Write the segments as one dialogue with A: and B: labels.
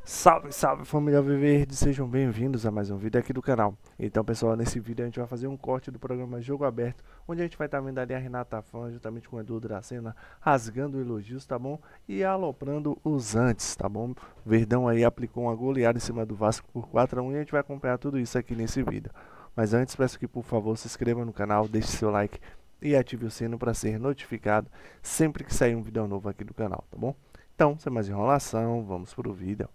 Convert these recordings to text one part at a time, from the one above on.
A: Salve, salve família Viverde, sejam bem-vindos a mais um vídeo aqui do canal. Então pessoal, nesse vídeo a gente vai fazer um corte do programa Jogo Aberto, onde a gente vai estar vendo ali a Renata Fã, juntamente com o Edu Dracena, rasgando elogios, tá bom? E aloprando os antes, tá bom? O Verdão aí aplicou uma goleada em cima do Vasco por 4-1 e a gente vai acompanhar tudo isso aqui nesse vídeo. Mas antes peço que por favor se inscreva no canal, deixe seu like e ative o sino para ser notificado sempre que sair um vídeo novo aqui do canal, tá bom? Então, sem mais enrolação, vamos pro vídeo.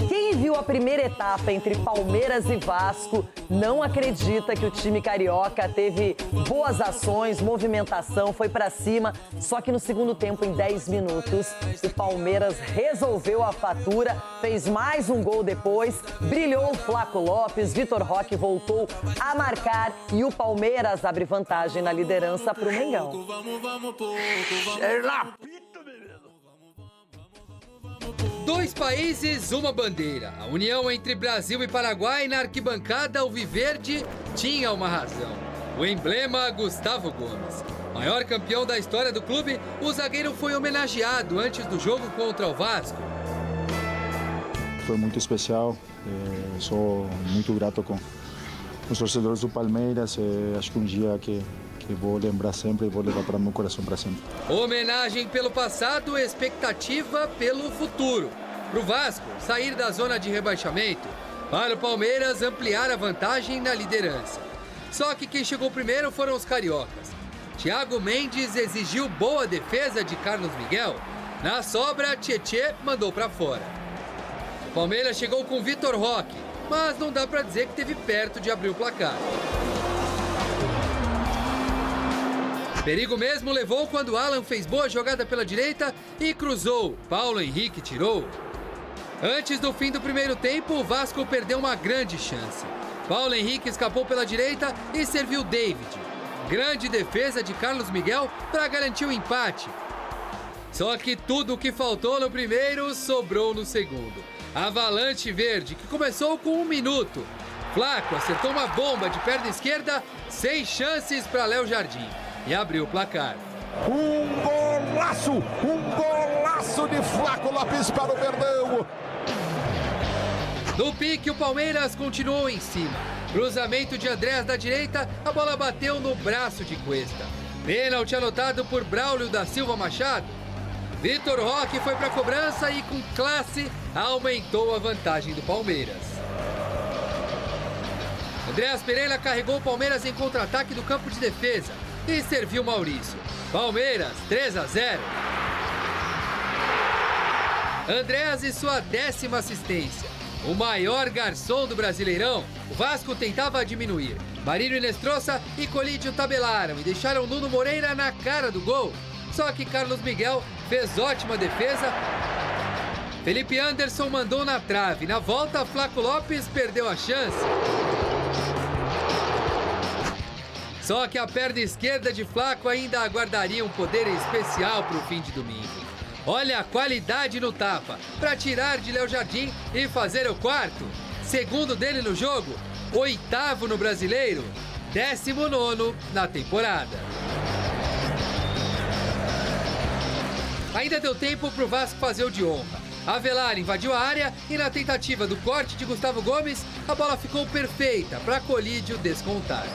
B: Quem viu a primeira etapa entre Palmeiras e Vasco não acredita que o time carioca teve boas ações, movimentação, foi pra cima. Só que no segundo tempo, em 10 minutos, o Palmeiras resolveu a fatura, fez mais um gol depois, brilhou o Flaco Lopes, Vitor Roque voltou a marcar e o Palmeiras abre vantagem na liderança pro Mengão.
C: Dois países, uma bandeira. A união entre Brasil e Paraguai na arquibancada alviverde tinha uma razão. O emblema Gustavo Gomes. Maior campeão da história do clube, o zagueiro foi homenageado antes do jogo contra o Vasco.
D: Foi muito especial, sou muito grato com os torcedores do Palmeiras, acho que um dia que vou lembrar sempre e vou levar para meu coração para sempre.
C: Homenagem pelo passado, expectativa pelo futuro. Para o Vasco sair da zona de rebaixamento, para o Palmeiras ampliar a vantagem na liderança. Só que quem chegou primeiro foram os cariocas. Thiago Mendes exigiu boa defesa de Carlos Miguel. Na sobra, Tietê mandou para fora. O Palmeiras chegou com Vitor Roque, mas não dá para dizer que esteve perto de abrir o placar. Perigo mesmo levou quando Alan fez boa jogada pela direita e cruzou. Paulo Henrique tirou. Antes do fim do primeiro tempo, o Vasco perdeu uma grande chance. Paulo Henrique escapou pela direita e serviu David. Grande defesa de Carlos Miguel para garantir o empate. Só que tudo o que faltou no primeiro sobrou no segundo. Avalanche Verde, que começou com 1 minuto. Flaco acertou uma bomba de perna esquerda, sem chances para Léo Jardim. E abriu o placar.
E: Um golaço de Flaco Lopes para o Verdão.
C: No pique, o Palmeiras continuou em cima. Cruzamento de Andrés da direita, a bola bateu no braço de Cuesta. Pênalti anotado por Braulio da Silva Machado. Vitor Roque foi para a cobrança e com classe aumentou a vantagem do Palmeiras. Andreas Pereira carregou o Palmeiras em contra-ataque do campo de defesa e serviu Maurício. Palmeiras 3-0. Andreas e sua 10ª assistência. O maior garçom do Brasileirão, o Vasco tentava diminuir. Marinho Inestrosa e Colídio tabelaram e deixaram Nuno Moreira na cara do gol. Só que Carlos Miguel fez ótima defesa. Felipe Anderson mandou na trave. Na volta, Flaco Lopes perdeu a chance. Só que a perna esquerda de Flaco ainda aguardaria um poder especial para o fim de domingo. Olha a qualidade no tapa, para tirar de Léo Jardim e fazer o 4º. Segundo dele no jogo, 8º no Brasileiro, 19º na temporada. Ainda deu tempo para o Vasco fazer o de honra. Avelar invadiu a área e na tentativa do corte de Gustavo Gomes, a bola ficou perfeita para Colídio descontar.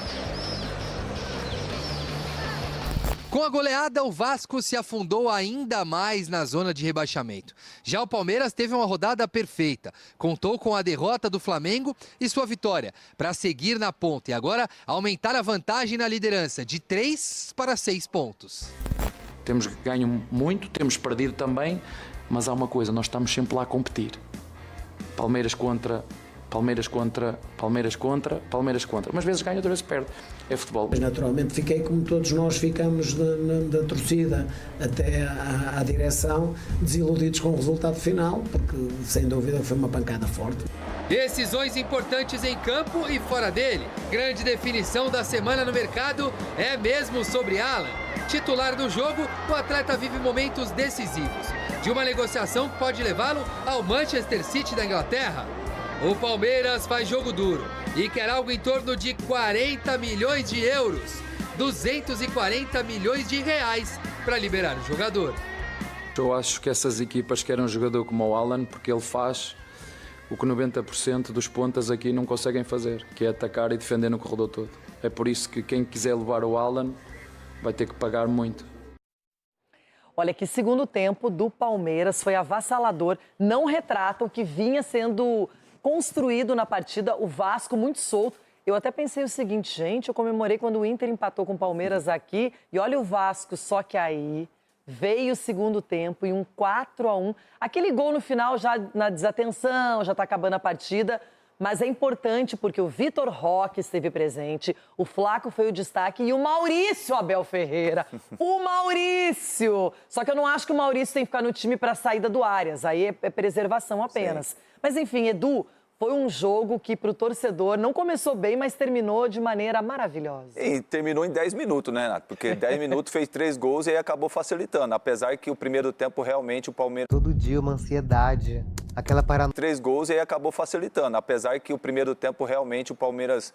C: Com a goleada, o Vasco se afundou ainda mais na zona de rebaixamento. Já o Palmeiras teve uma rodada perfeita. Contou com a derrota do Flamengo e sua vitória para seguir na ponta e agora aumentar a vantagem na liderança de 3 para 6 pontos.
F: Temos ganho muito, temos perdido também, mas há uma coisa, nós estamos sempre lá a competir. Palmeiras contra, umas vezes ganha, outras vezes perde. É futebol.
G: Mas naturalmente fiquei como todos nós ficamos da torcida até à direção, desiludidos com o resultado final, porque sem dúvida foi uma pancada forte.
C: Decisões importantes em campo e fora dele. Grande definição da semana no mercado é mesmo sobre Alan. Titular do jogo, o atleta vive momentos decisivos de uma negociação que pode levá-lo ao Manchester City da Inglaterra. O Palmeiras faz jogo duro e quer algo em torno de 40 milhões de euros, 240 milhões de reais para liberar o jogador.
F: Eu acho que essas equipas querem um jogador como o Alan, porque ele faz o que 90% dos pontas aqui não conseguem fazer, que é atacar e defender no corredor todo. É por isso que quem quiser levar o Alan vai ter que pagar muito.
B: Olha, que segundo tempo do Palmeiras foi avassalador, não retrata o que vinha sendo construído na partida, o Vasco muito solto. Eu até pensei o seguinte, gente, eu comemorei quando o Inter empatou com o Palmeiras aqui e olha o Vasco, só que aí veio o segundo tempo e um 4-1. Aquele gol no final já na desatenção, já está acabando a partida, mas é importante porque o Vitor Roque esteve presente, o Flaco foi o destaque e o Maurício Abel Ferreira. O Maurício! Só que eu não acho que o Maurício tem que ficar no time para a saída do Arias, aí é preservação apenas. Sim. Mas enfim, Edu, foi um jogo que, para o torcedor, não começou bem, mas terminou de maneira maravilhosa.
H: E terminou em 10 minutos, né, Renato? Porque 10 minutos fez 3 gols e aí acabou facilitando. Apesar que o primeiro tempo, realmente, o Palmeiras...
I: Todo dia uma ansiedade, aquela parada...
H: 3 gols e aí acabou facilitando. Apesar que o primeiro tempo, realmente, o Palmeiras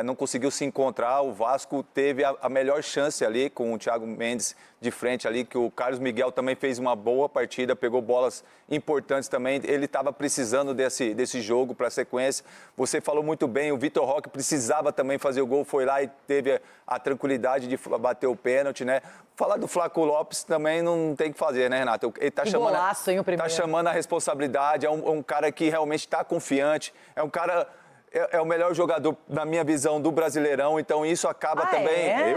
H: não conseguiu se encontrar. O Vasco teve a melhor chance ali com o Thiago Mendes de frente ali, que o Carlos Miguel também fez uma boa partida, pegou bolas importantes também. Ele estava precisando desse jogo para a sequência. Você falou muito bem, o Vitor Roque precisava também fazer o gol, foi lá e teve a tranquilidade de bater o pênalti, né? Falar do Flaco Lopes também não tem o que fazer, né, Renato? Ele tá chamando,
B: golaço, hein, o primeiro.
H: Tá chamando a responsabilidade, é um cara que realmente está confiante, é um cara... É o melhor jogador, na minha visão, do Brasileirão, então isso acaba também...
B: É?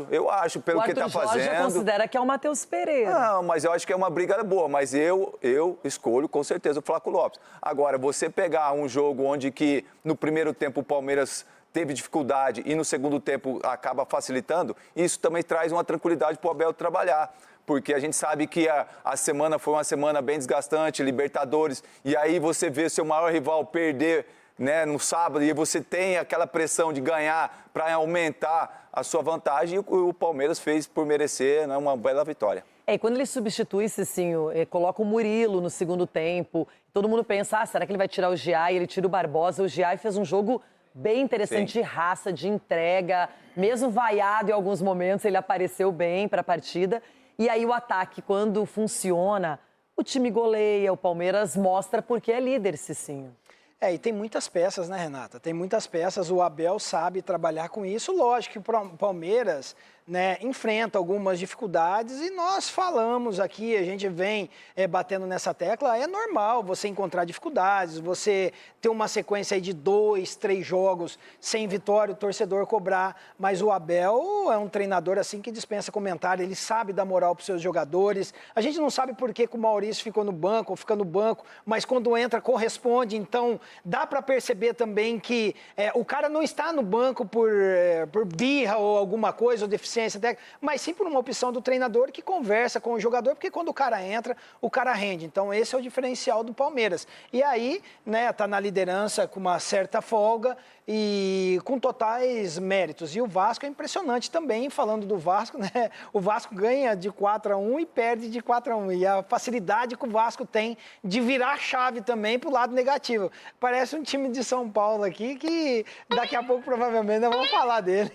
H: Eu acho, pelo que está fazendo.
B: O Arthur Jorge considera que é o Matheus Pereira.
H: Não, mas eu acho que é uma briga boa, mas eu escolho com certeza o Flaco Lopes. Agora, você pegar um jogo onde que no primeiro tempo o Palmeiras teve dificuldade e no segundo tempo acaba facilitando, isso também traz uma tranquilidade para o Abel trabalhar. Porque a gente sabe que a semana foi uma semana bem desgastante, Libertadores, e aí você vê seu maior rival perder, né, no sábado, e você tem aquela pressão de ganhar para aumentar a sua vantagem, e o Palmeiras fez por merecer, né, uma bela vitória.
B: E quando ele substitui, Cicinho, coloca o Murilo no segundo tempo, todo mundo pensa, será que ele vai tirar o Giai? Ele tira o Barbosa, o Giai fez um jogo bem interessante, de raça, de entrega, mesmo vaiado em alguns momentos, ele apareceu bem para a partida, e aí o ataque, quando funciona, o time goleia, o Palmeiras mostra porque é líder, Cicinho.
J: E tem muitas peças, né, Renata? Tem muitas peças, o Abel sabe trabalhar com isso. Lógico que o Palmeiras, né, enfrenta algumas dificuldades e nós falamos aqui, a gente vem batendo nessa tecla, é normal você encontrar dificuldades, você ter uma sequência aí de 2, 3 jogos sem vitória, o torcedor cobrar, mas o Abel é um treinador assim que dispensa comentário, ele sabe dar moral para os seus jogadores, a gente não sabe por que o Maurício ficou no banco ou fica no banco, mas quando entra corresponde, então dá para perceber também que o cara não está no banco por birra ou alguma coisa, ou deficiência técnica, mas sim por uma opção do treinador que conversa com o jogador, porque quando o cara entra, o cara rende. Então esse é o diferencial do Palmeiras. E aí, né, tá na liderança com uma certa folga e com totais méritos. E o Vasco é impressionante também, falando do Vasco, né? O Vasco ganha de 4-1 e perde de 4-1. E a facilidade que o Vasco tem de virar a chave também pro lado negativo. Parece um time de São Paulo aqui que daqui a pouco provavelmente nós vamos falar dele.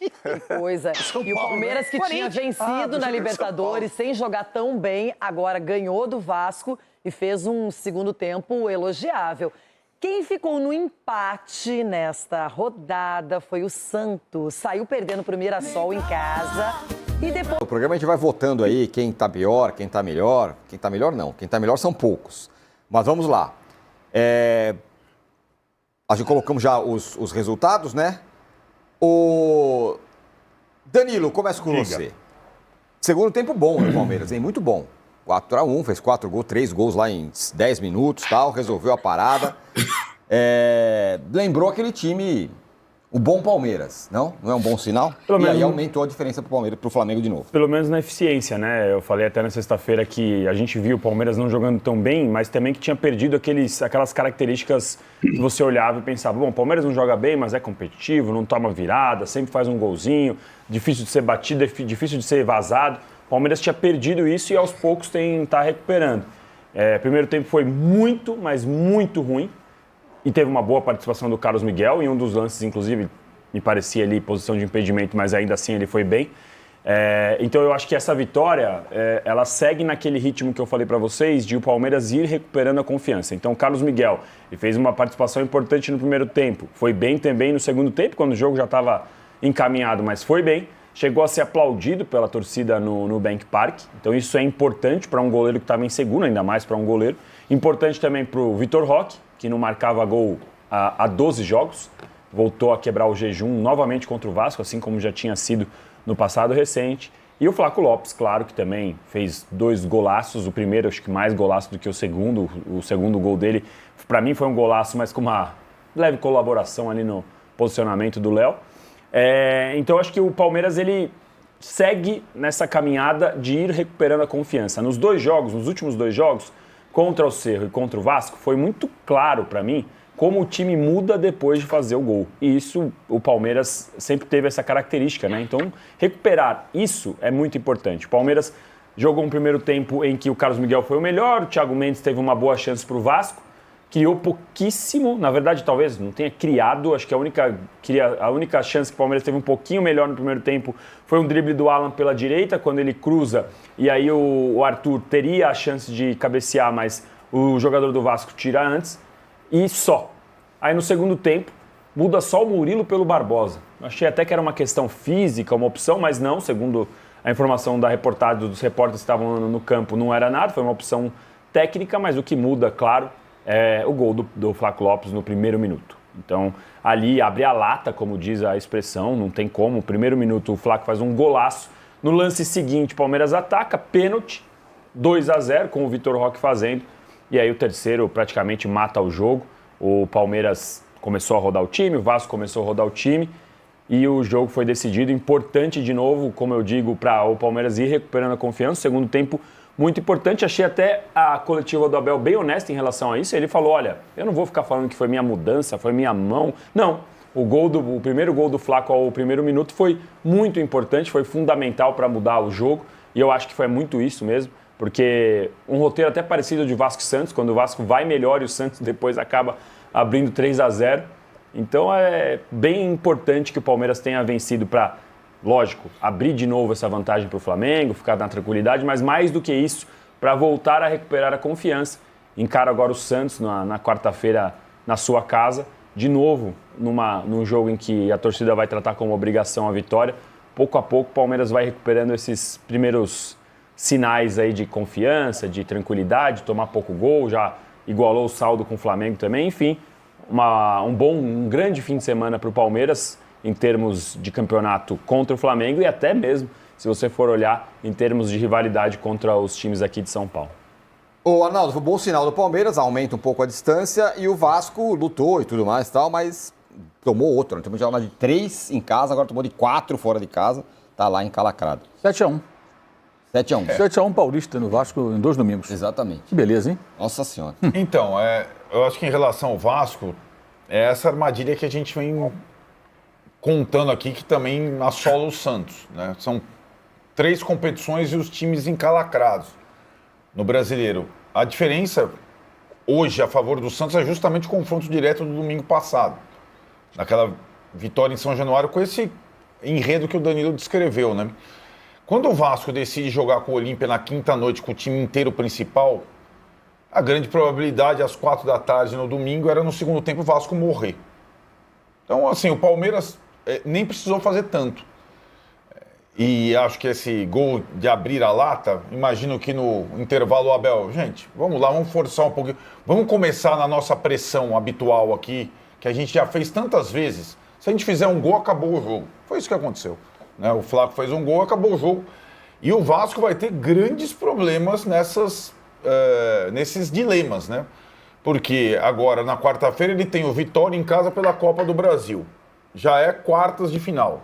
B: Que coisa. E o Palmeiras, que tinha vencido na Libertadores sem jogar tão bem, agora ganhou do Vasco e fez um segundo tempo elogiável. Quem ficou no empate nesta rodada foi o Santos. Saiu perdendo para o Mirassol em casa e depois...
K: No programa a gente vai votando aí quem tá pior, quem tá melhor. Quem tá melhor não, quem tá melhor são poucos. Mas vamos lá. A gente colocamos já os resultados, né? O Danilo, começa com você. Segundo tempo bom no Palmeiras, hein? Muito bom. 4-1, fez 4 gols, 3 gols lá em 10 minutos, tal, resolveu a parada. Lembrou aquele time, o bom Palmeiras, não? Não é um bom sinal? Aí aumentou a diferença pro Palmeiras, pro Flamengo de novo.
L: Pelo menos na eficiência, né? Eu falei até na sexta-feira que a gente viu o Palmeiras não jogando tão bem, mas também que tinha perdido aquelas características que você olhava e pensava, bom, o Palmeiras não joga bem, mas é competitivo, não toma virada, sempre faz um golzinho, difícil de ser batido, difícil de ser vazado. O Palmeiras tinha perdido isso e aos poucos tá recuperando. Primeiro tempo foi muito, mas muito ruim. E teve uma boa participação do Carlos Miguel, em um dos lances, inclusive, me parecia ali posição de impedimento, mas ainda assim ele foi bem. Então eu acho que essa vitória, ela segue naquele ritmo que eu falei para vocês, de o Palmeiras ir recuperando a confiança. Então o Carlos Miguel, ele fez uma participação importante no primeiro tempo, foi bem também no segundo tempo, quando o jogo já estava encaminhado, mas foi bem. Chegou a ser aplaudido pela torcida no Bank Park, então isso é importante para um goleiro que estava inseguro, ainda mais para um goleiro. Importante também para o Vitor Roque, que não marcava gol há 12 jogos, voltou a quebrar o jejum novamente contra o Vasco, assim como já tinha sido no passado recente. E o Flaco Lopes, claro, que também fez 2 golaços, o primeiro acho que mais golaço do que o segundo gol dele, para mim foi um golaço, mas com uma leve colaboração ali no posicionamento do Léo. Então acho que o Palmeiras ele segue nessa caminhada de ir recuperando a confiança. Nos últimos 2 jogos, contra o Cerro e contra o Vasco, foi muito claro para mim como o time muda depois de fazer o gol. E isso, o Palmeiras sempre teve essa característica, né? Então, recuperar isso é muito importante. O Palmeiras jogou um primeiro tempo em que o Carlos Miguel foi o melhor, o Thiago Mendes teve uma boa chance para o Vasco, criou pouquíssimo, na verdade, talvez não tenha criado, acho que a única chance que o Palmeiras teve um pouquinho melhor no primeiro tempo foi um drible do Alan pela direita, quando ele cruza, e aí o Arthur teria a chance de cabecear, mas o jogador do Vasco tira antes. E só. Aí no segundo tempo, muda só o Murilo pelo Barbosa. Achei até que era uma questão física, uma opção, mas não, segundo a informação da reportagem dos repórteres que estavam no campo, não era nada, foi uma opção técnica, mas o que muda, claro, é o gol do Flaco Lopes no primeiro minuto. Então, ali abre a lata, como diz a expressão, não tem como. No primeiro minuto, o Flaco faz um golaço. No lance seguinte, o Palmeiras ataca, pênalti, 2-0, com o Vitor Roque fazendo. E aí o terceiro praticamente mata o jogo. O Palmeiras começou a rodar o time, o Vasco começou a rodar o time e o jogo foi decidido. Importante de novo, como eu digo, para o Palmeiras ir recuperando a confiança. Segundo tempo muito importante. Achei até a coletiva do Abel bem honesta em relação a isso. Ele falou, olha, eu não vou ficar falando que foi minha mudança, foi minha mão. Não, o primeiro gol do Flaco ao primeiro minuto foi muito importante, foi fundamental para mudar o jogo. E eu acho que foi muito isso mesmo. Porque um roteiro até parecido de Vasco e Santos, quando o Vasco vai melhor e o Santos depois acaba abrindo 3-0. Então é bem importante que o Palmeiras tenha vencido para, lógico, abrir de novo essa vantagem para o Flamengo, ficar na tranquilidade, mas mais do que isso, para voltar a recuperar a confiança. Encara agora o Santos na quarta-feira na sua casa, de novo num jogo em que a torcida vai tratar como obrigação a vitória. Pouco a pouco o Palmeiras vai recuperando esses primeiros sinais aí de confiança, de tranquilidade, tomar pouco gol, já igualou o saldo com o Flamengo também, enfim, um grande fim de semana para o Palmeiras em termos de campeonato contra o Flamengo e até mesmo, se você for olhar, em termos de rivalidade contra os times aqui de São Paulo.
K: Ô, Arnaldo, foi um bom sinal do Palmeiras, aumenta um pouco a distância e o Vasco lutou e tudo mais e tal, mas tomou outro, né? Tomou de 3 em casa, agora tomou de 4 fora de casa, tá lá encalacrado.
M: 7-1.
K: 7-1.
M: 7-1 Paulista no Vasco em 2 domingos.
K: Exatamente.
M: Que beleza, hein?
K: Nossa Senhora.
E: Então, eu acho que em relação ao Vasco, é essa armadilha que a gente vem contando aqui, que também assola o Santos, né? São 3 competições e os times encalacrados no Brasileiro. A diferença hoje a favor do Santos é justamente o confronto direto do domingo passado. Naquela vitória em São Januário com esse enredo que o Danilo descreveu, né? Quando o Vasco decide jogar com o Olímpia na quinta noite com o time inteiro principal, a grande probabilidade às 4 da tarde no domingo era no segundo tempo o Vasco morrer. Então, assim, o Palmeiras nem precisou fazer tanto. E acho que esse gol de abrir a lata, imagino que no intervalo o Abel, gente, vamos lá, vamos forçar um pouquinho, vamos começar na nossa pressão habitual aqui, que a gente já fez tantas vezes. Se a gente fizer um gol, acabou o jogo. Foi isso que aconteceu. Né? O Flaco fez um gol, acabou o jogo. E o Vasco vai ter grandes problemas nesses dilemas, né? Porque agora, na quarta-feira, ele tem o Vitória em casa pela Copa do Brasil. Já é quartas de final.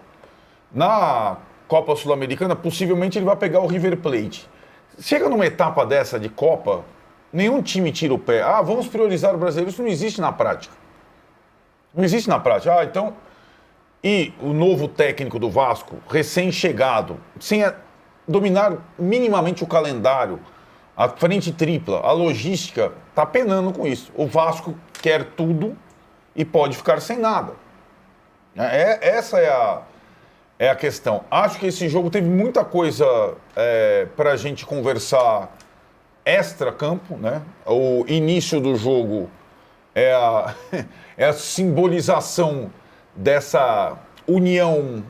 E: Na Copa Sul-Americana, possivelmente ele vai pegar o River Plate. Chega numa etapa dessa de Copa, nenhum time tira o pé. Ah, vamos priorizar o brasileiro. Isso não existe na prática. Não existe na prática. Ah, então... E o novo técnico do Vasco, recém-chegado, sem dominar minimamente o calendário, a frente tripla, a logística, está penando com isso. O Vasco quer tudo e pode ficar sem nada. Essa é a questão. Acho que esse jogo teve muita coisa para a gente conversar extra-campo, né? O início do jogo é a simbolização dessa união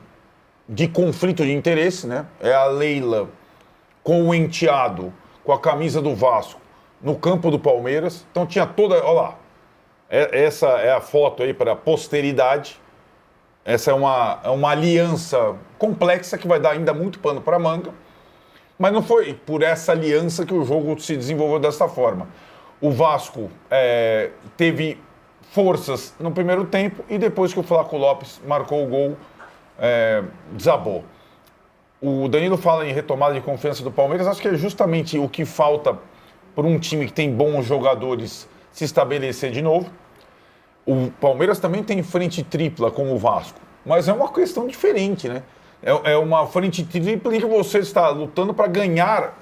E: de conflito de interesse, né? É a Leila com o enteado, com a camisa do Vasco, no campo do Palmeiras. Então tinha toda... Olha lá, essa é a foto aí para a posteridade. Essa é uma aliança complexa que vai dar ainda muito pano para manga. Mas não foi por essa aliança que o jogo se desenvolveu dessa forma. O Vasco teve forças no primeiro tempo e depois que o Flaco Lopes marcou o gol, desabou. O Danilo fala em retomada de confiança do Palmeiras. Acho que é justamente o que falta para um time que tem bons jogadores se estabelecer de novo. O Palmeiras também tem frente tripla com o Vasco, mas é uma questão diferente, né? É uma frente tripla em que você está lutando para ganhar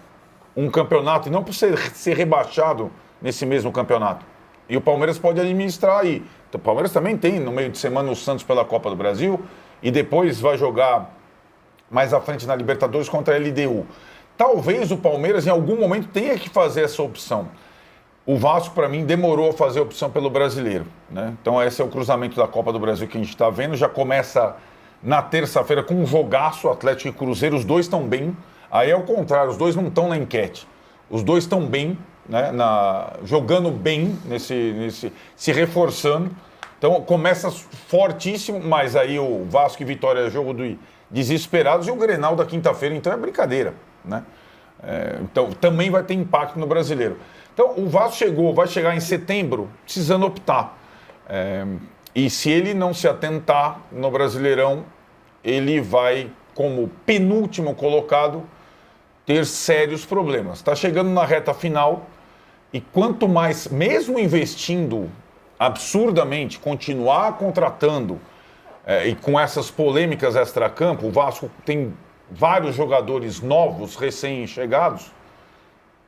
E: um campeonato e não para ser rebaixado nesse mesmo campeonato. E o Palmeiras pode administrar aí. Então, o Palmeiras também tem, no meio de semana, o Santos pela Copa do Brasil e depois vai jogar mais à frente na Libertadores contra a LDU. Talvez o Palmeiras, em algum momento, tenha que fazer essa opção. O Vasco, para mim, demorou a fazer a opção pelo brasileiro, né? Então, esse é o cruzamento da Copa do Brasil que a gente está vendo. Já começa na terça-feira com um jogaço, Atlético e Cruzeiro. Os dois estão bem. Aí é o contrário, os dois não estão na enquete. Os dois estão bem, né? Jogando bem, se reforçando. Então, começa fortíssimo, mas aí o Vasco e Vitória é jogo de desesperados. E o Grenal da quinta-feira, então, é brincadeira, né? Então, também vai ter impacto no brasileiro. Então, o Vasco vai chegar em setembro precisando optar. E se ele não se atentar no Brasileirão, ele vai, como penúltimo colocado, ter sérios problemas. Está chegando na reta final e quanto mais, mesmo investindo absurdamente, continuar contratando e com essas polêmicas extracampo, o Vasco tem vários jogadores novos, recém-chegados.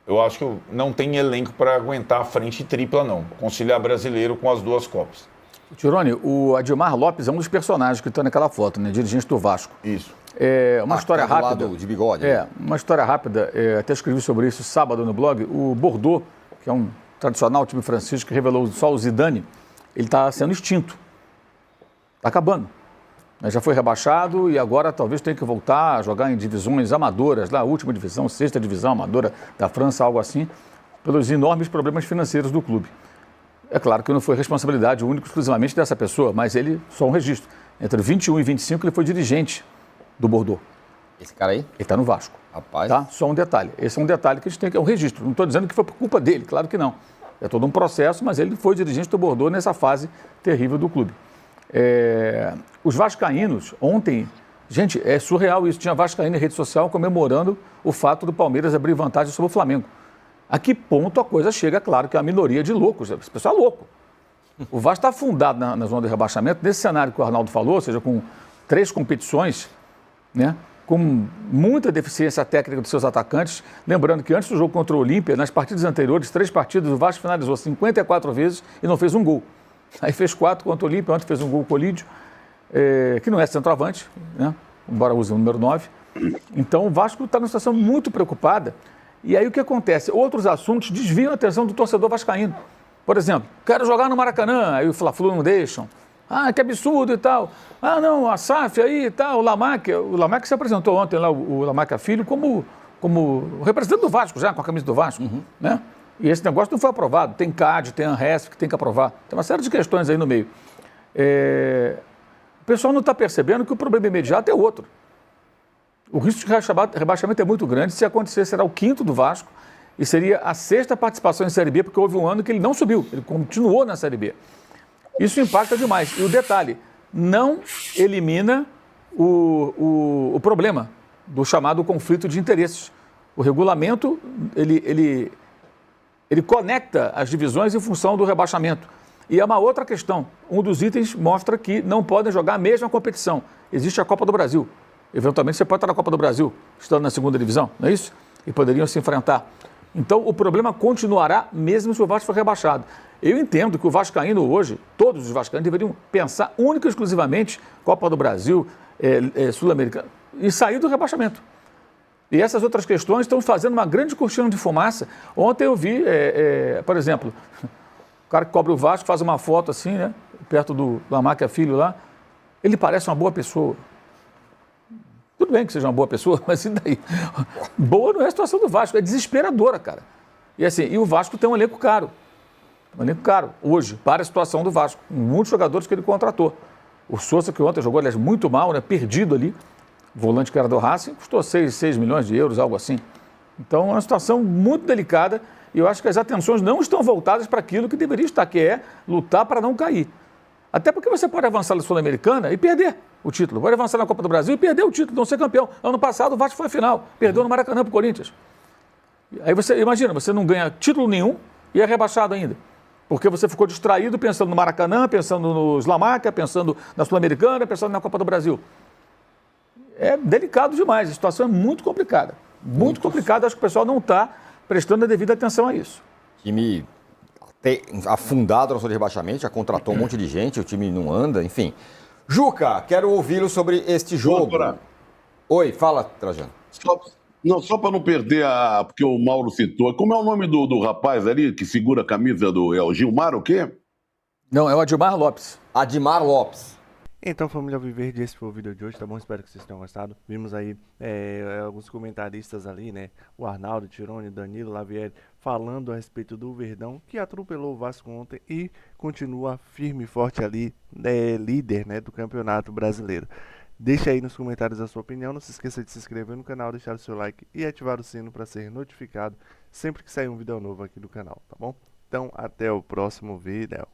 E: Eu acho que não tem elenco para aguentar a frente tripla, não. Conciliar brasileiro com as duas Copas.
M: Tirone, o Adilmar Lopes é um dos personagens que estão naquela foto, né? Dirigente do Vasco.
K: Isso.
M: Uma história rápida.
K: Lado de bigode.
M: Uma história rápida. Até escrevi sobre isso sábado no blog. O Bordeaux, que é um tradicional time francês que revelou só o Zidane, ele está sendo extinto. Está acabando. Já foi rebaixado e agora talvez tenha que voltar a jogar em divisões amadoras, lá a última divisão, sexta divisão amadora da França, algo assim, pelos enormes problemas financeiros do clube. É claro que não foi responsabilidade única exclusivamente dessa pessoa, mas ele, só um registro. Entre 21 e 25 ele foi dirigente do Bordeaux.
K: Esse cara aí?
M: Ele está no Vasco.
K: Rapaz.
M: Tá? Só um detalhe. Esse é um detalhe que a gente tem que... É um registro. Não estou dizendo que foi por culpa dele, claro que não. É todo um processo, mas ele foi dirigente do Bordeaux nessa fase terrível do clube. Os vascaínos, ontem, gente, é surreal isso, tinha vascaíno em rede social comemorando o fato do Palmeiras abrir vantagem sobre o Flamengo. A que ponto a coisa chega? Claro que é uma minoria de loucos, esse pessoal é louco. O Vasco está afundado na zona de rebaixamento, nesse cenário que o Arnaldo falou, ou seja, com 3 competições, né, com muita deficiência técnica dos seus atacantes. Lembrando que antes do jogo contra o Olímpia, nas partidas anteriores, 3 partidas, o Vasco finalizou 54 vezes e não fez um gol. Aí fez 4 contra o Olímpia, ontem fez um gol com o Colídio, que não é centroavante, né? Embora use o número 9. Então o Vasco está numa situação muito preocupada. E aí o que acontece? Outros assuntos desviam a atenção do torcedor vascaíno. Por exemplo, quero jogar no Maracanã, aí o Fla-Flu não deixam. Ah, que absurdo e tal. Ah, não, a SAF aí e tal, o Lamac se apresentou ontem lá, o Lamac Filho, como representante do Vasco já, com a camisa do Vasco, né? E esse negócio não foi aprovado. Tem CAD, tem ANRESP que tem que aprovar. Tem uma série de questões aí no meio. O pessoal não está percebendo que o problema imediato é outro. O risco de rebaixamento é muito grande. Se acontecer, será o 5º do Vasco e seria a 6ª participação em Série B, porque houve um ano que ele não subiu, ele continuou na Série B. Isso impacta demais. E o detalhe, não elimina o problema do chamado conflito de interesses. O regulamento, ele conecta as divisões em função do rebaixamento. E é uma outra questão. Um dos itens mostra que não podem jogar a mesma competição. Existe a Copa do Brasil. Eventualmente você pode estar na Copa do Brasil, estando na 2ª divisão, não é isso? E poderiam se enfrentar. Então, o problema continuará mesmo se o Vasco for rebaixado. Eu entendo que o vascaíno hoje, todos os vascaínos deveriam pensar única e exclusivamente Copa do Brasil, Sul-Americana, e sair do rebaixamento. E essas outras questões estão fazendo uma grande cortina de fumaça. Ontem eu vi, por exemplo, o cara que cobre o Vasco faz uma foto assim, né, perto do Lamarca Filho lá, ele parece uma boa pessoa. Tudo bem que seja uma boa pessoa, mas e daí? Boa não é a situação do Vasco, é desesperadora, cara. E assim, e o Vasco tem um elenco caro. Um elenco caro, hoje, para a situação do Vasco. Muitos jogadores que ele contratou. O Sousa, que ontem jogou, aliás, muito mal, né? Perdido ali. O volante que era do Racing, custou 6 milhões de euros, algo assim. Então, é uma situação muito delicada e eu acho que as atenções não estão voltadas para aquilo que deveria estar, que é lutar para não cair. Até porque você pode avançar na Sul-Americana e perder o título. Pode avançar na Copa do Brasil e perder o título, não ser campeão. Ano passado o Vasco foi à final, perdeu no Maracanã para o Corinthians. Aí você imagina, você não ganha título nenhum e é rebaixado ainda. Porque você ficou distraído pensando no Maracanã, pensando no Islamáquia, pensando na Sul-Americana, pensando na Copa do Brasil. É delicado demais, a situação é muito complicada. Muito complicada, acho que o pessoal não está prestando a devida atenção a isso.
K: Time afundado na zona de rebaixamento, já contratou um monte de gente, o time não anda, enfim. Juca, quero ouvi-lo sobre este jogo.
N: Doutora.
K: Oi, fala, Trajano.
N: Só para não perder porque o Mauro citou. Como é o nome do rapaz ali que segura a camisa do... É o Gilmar o quê?
M: Não, é o Admar Lopes.
K: Admar Lopes.
A: Então, família Alviverde, esse foi o vídeo de hoje, tá bom? Espero que vocês tenham gostado. Vimos aí alguns comentaristas ali, né? O Arnaldo, Tirone, Danilo, Lavieri, falando a respeito do Verdão, que atropelou o Vasco ontem e continua firme e forte ali, líder, né, do Campeonato Brasileiro. Deixa aí nos comentários a sua opinião, não se esqueça de se inscrever no canal, deixar o seu like e ativar o sino para ser notificado sempre que sair um vídeo novo aqui do canal, tá bom? Então, até o próximo vídeo.